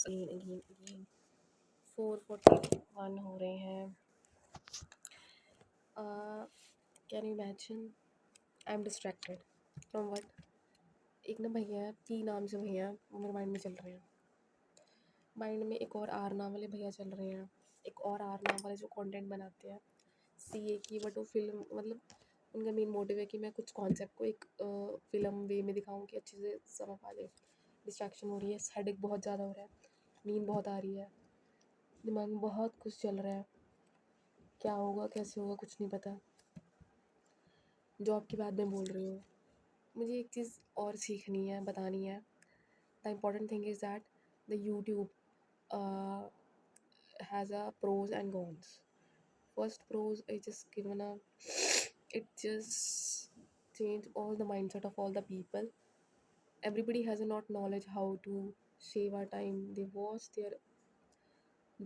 Again 4:41 हो रहे हैं. Can you imagine I am distracted from what. एक ना भैया है, पी नाम से भैया हैं, वो मेरे माइंड में चल रहे हैं. माइंड में एक और आर नाम वाले भैया चल रहे हैं. एक और आर नाम वाले जो कंटेंट बनाते हैं सीए की, बट वो फिल्म मतलब उनका मेन मोटिव है कि मैं कुछ कॉन्सेप्ट को एक फिल्म वे में दिखाऊं कि अच्छे से समझ पा ले. डिस्ट्रैक्शन हो रही है, हेडेक बहुत ज़्यादा हो रहा है, नींद बहुत आ रही है, दिमाग में बहुत कुछ चल रहा है. क्या होगा कैसे होगा कुछ नहीं पता. जॉब की बात मैं बोल रही हूँ. मुझे एक चीज़ और सीखनी है, बतानी है. The important thing is that the YouTube has a pros and cons. First pros, I just given a, it just changed all the mindset of all the people. Everybody has a not knowledge how to save our time. They watch their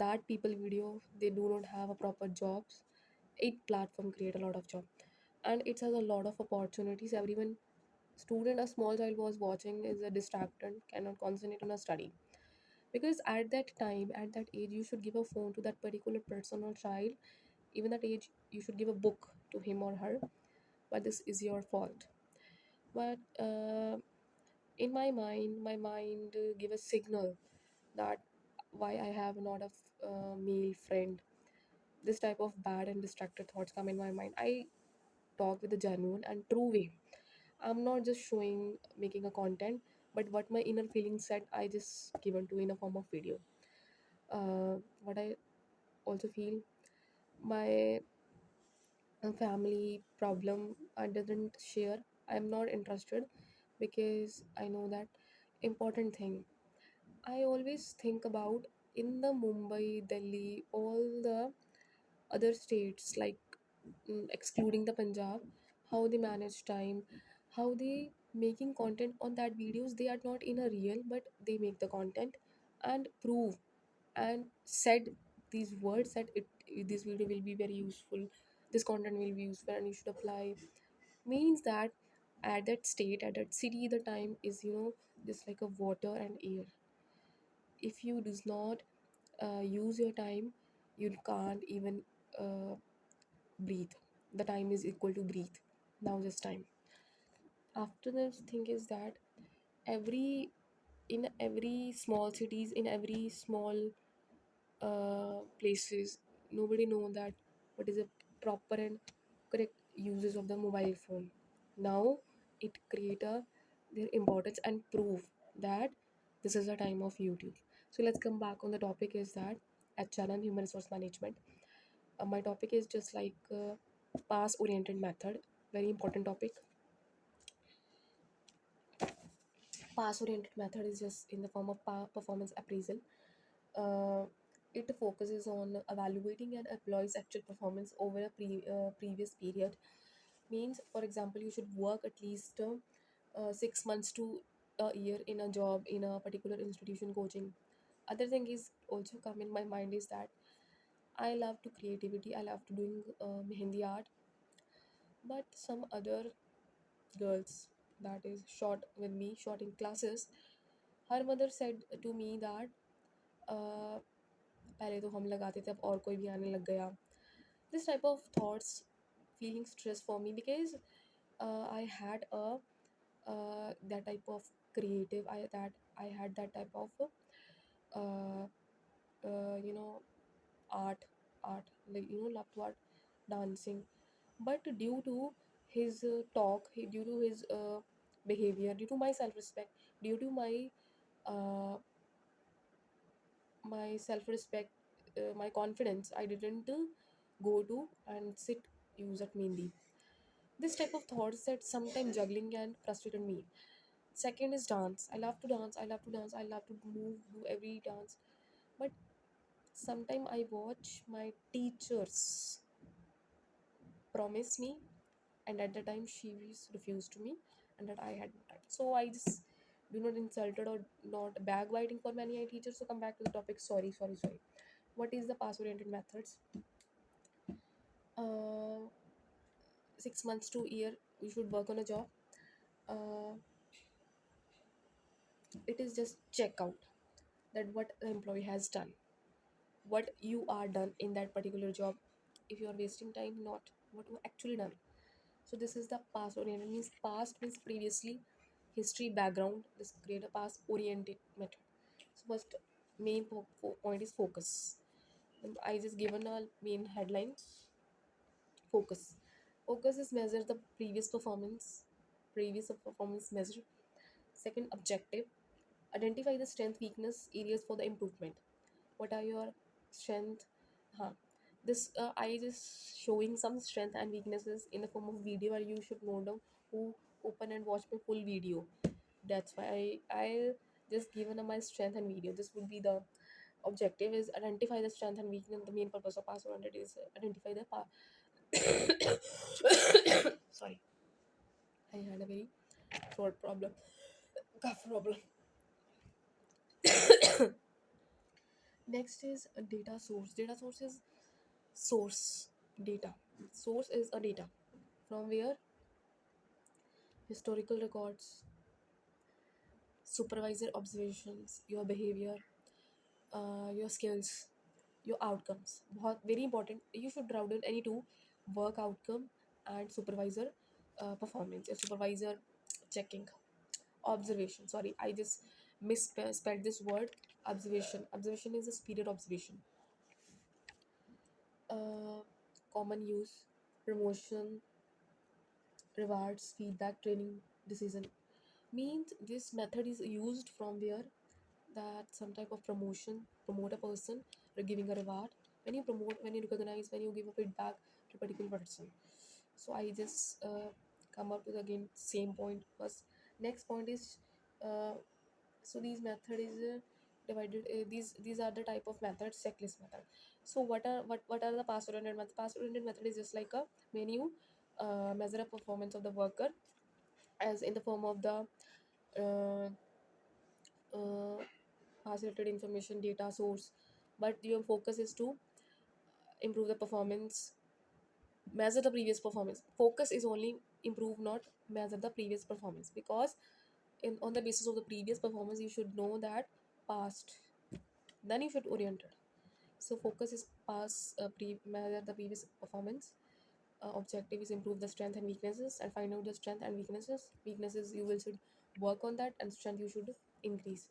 that people video. They do not have a proper jobs. It platform create a lot of job, and it has a lot of opportunities. Everyone student, a small child was watching is a distracted, cannot concentrate on a study, because at that time, at that age, you should give a phone to that particular person or child. Even that age, you should give a book to him or her, but this is your fault. But in my mind give a signal that why I have not a male friend. This type of bad and distracted thoughts come in my mind. I talk with a genuine and true way. I'm not just showing making a content, but what my inner feelings said, I just given to in a form of video. What I also feel, my family problem I didn't share. I'm not interested because I know that important thing. I always think about in the Mumbai, Delhi, all the other states, like excluding the Punjab, how they manage time, how they making content on that videos. They are not in a real, but they make the content and prove and said these words that this video will be very useful, this content will be useful and you should apply. Means that at that state, at that city, the time is just like a water and air. If you does not use your time, you can't even uh, breathe. The time is equal to breathe. Now just time. After this thing is that every in every small cities, in every small places, nobody know that what is a proper and correct uses of the mobile phone. Now it create a their importance and prove that this is a time of YouTube. So let's come back on the topic is that HR and human resource management. My topic is just like pass oriented method, very important topic. Pass oriented method is just in the form of performance appraisal. uh, it focuses on evaluating an employee's actual performance over a previous period. Means, for example, you should work at least 6 months to a year in a job in a particular institution coaching. Other thing is also come in my mind is that I love to creativity, I love to doing mehendi art, but some other girls that is short with me, short in classes, her mother said to me that uh, पहले तो हम लगाते थे अब और कोई भी आने लग गया. This type of thoughts feeling stress for me because I had a that type of creative I had that type of uh, you know art art like love to art, dancing. But due to his due to his behavior, due to my self-respect, due to uh, my self-respect, my confidence, I didn't go to and sit use at Mehndi. This type of thoughts that sometimes juggling and frustrated me. Second is dance. I love to dance, I love to dance, I love to move, do every dance. But sometimes I watch my teachers promise me, and at the time she refused to me, and that I had no time. So I just do not insulted or not backbiting for many teachers. So come back to the topic. Sorry. What is the pass oriented methods? uh, 6 months to a year you should work on a job. uh, it is just check out. that what the employee has done, what you are done in that particular job. If you are wasting time, not what you actually done. So this is the past oriented, means past means previously, history, background. This create a past oriented method. So first main point is focus. I just given a main headline. Focus. Focus is measure the previous performance measure. Second, objective. Identify the strength, weakness, areas for the improvement. What are your strength? Huh. This I just showing some strength and weaknesses in the form of video, or you should know them who open and watch my full video. That's why I just given my strength and video. This would be the objective is identify the strength and weakness. The main purpose of pass 100 is identify the sorry, I had a very throat problem, cough problem. Next is a data source. Data source is source data. Source is a data from where historical records, supervisor observations, your behavior, your skills, your outcomes. बहुत very important. You should write down any two: work outcome and supervisor performance. Or supervisor checking, observation. Sorry, I just misspelled this word. Observation. Observation is a period observation. Uh, Common use, promotion, rewards, feedback, training, decision. Means this method is used from where that some type of promotion, promote a person, or giving a reward. When you promote, when you recognize, when you give a feedback to a particular person. So I just come up with again same point first. Next point is uh, so these method is divided. These are the type of methods, checklist method. So what are the pass oriented method? Pass oriented method is just like a menu measure a performance of the worker as in the form of the uh, uh, pass related information data source, but your focus is to improve the performance, measure the previous performance. Focus is only improve, not measure the previous performance, because in on the basis of the previous performance you should know that past, then you should orient it. So focus is pass measure the previous performance. Objective is improve the strength and weaknesses and find out the strength and weaknesses you will should work on that, and strength you should increase.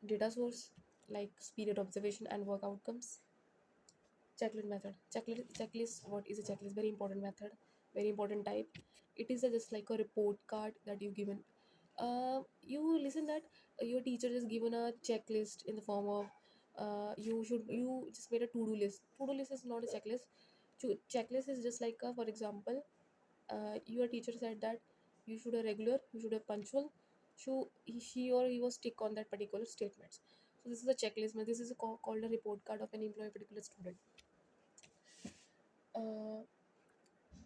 Data source like period observation and work outcomes. Checklist method. Checklist. What is a checklist? Very important method. Very important type. It is just like a report card that you given. You listen that your teacher is given a checklist in the form of you just made a to-do list. To-do list is not a checklist. Checklist is just like for example, your teacher said that you should a regular, you should a punctual. So she or he was stick on that particular statements. So this is a checklist. This is called a report card of an employee, particular student. uh,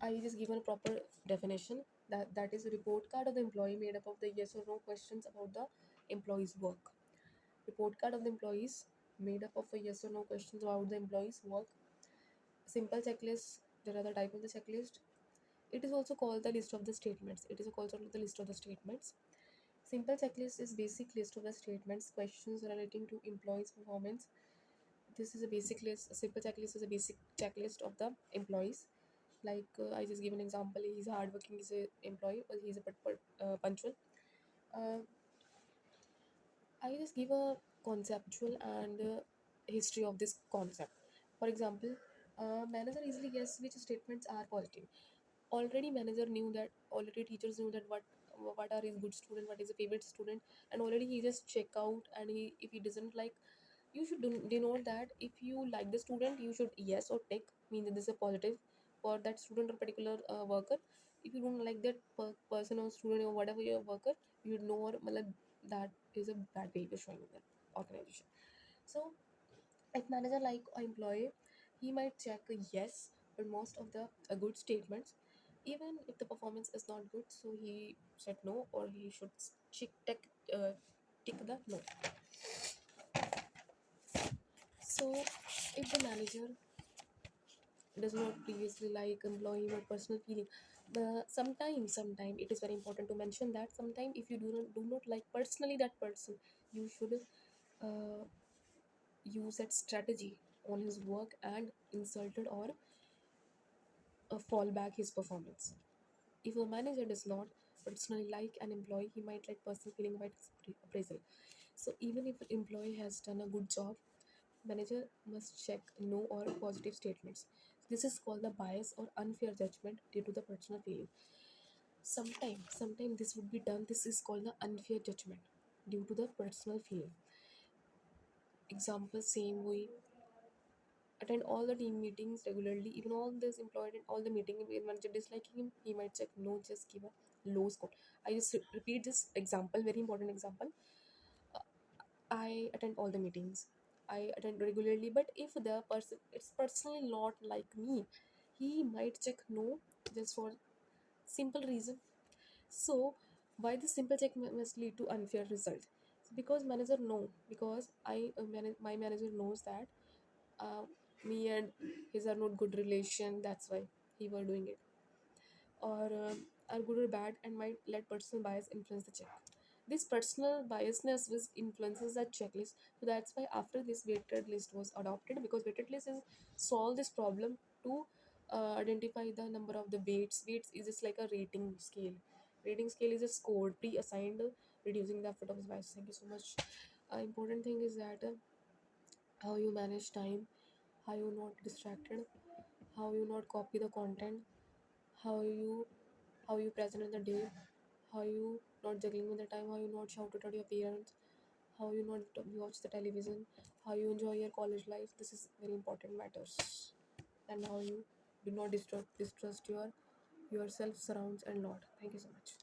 I just given a proper definition that is a report card of the employee made up of the yes or no questions about the employee's work. Report card of the employees made up of a yes or no questions about the employee's work. Simple checklist. There are the type of the checklist. It is also called the list of the statements. It is also called the list of the statements. Simple checklist is basic list of the statements, questions relating to employees' performance. This is a basic list. A simple checklist is a basic checklist of the employees. Like I just give an example. He's hardworking. He's a employee, or he's a punctual. Uh, I just give a conceptual and history of this concept. For example, manager easily guess which statements are positive. Already manager knew that. Already teachers knew that what are his good student, what is a favorite student, and already he just check out. And he if he doesn't like, you should denote that if you like the student you should yes or tick, mean that this is a positive for that student or particular worker. If you don't like that person or student or whatever your worker, you know or matlab, that is a bad behavior showing in the organization. So if manager like a employee, he might check a yes, but most of the good statements, even if the performance is not good, so he said no, or he should uh, tick the no. So if the manager does not previously like employee or personal feeling, sometimes it is very important to mention that sometimes if you do not like personally that person, you should uh, use that strategy on his work and insulted or fall back his performance. If a manager does not personally like an employee, he might let personal feeling about his appraisal. So even if an employee has done a good job, manager must check no or positive statements. This is called the bias or unfair judgment due to the personal feeling. Sometimes this would be done. This is called the unfair judgment due to the personal feeling. Example, same way, attend all the team meetings regularly, even all this employed in all the meeting. If manager disliking him, he might check no, just give a low score. I just repeat this example, very important example. Uh, I attend all the meetings. I attend regularly, but if the person it's personally not like me, he might check no just for simple reason. So why this simple check must lead to unfair result? Because manager know, because my manager knows that uh, me and his are not good relation, that's why he were doing it, or are good or bad, and might let personal bias influence the check. This personal biasness was influences that checklist. So that's why after this weighted list was adopted, because weighted list is solve this problem to identify the number of the weights is just like a rating scale is a score pre-assigned, reducing the effort of bias. Thank you so much. Important thing is that how you manage time, how you not distracted, how you not copy the content, how you present in the day, how you not juggling with the time, how you not shout it at your parents, how you not watch the television, how you enjoy your college life. This is very important matters. And how you do not distrust your yourself, surrounds and lot. Thank you so much.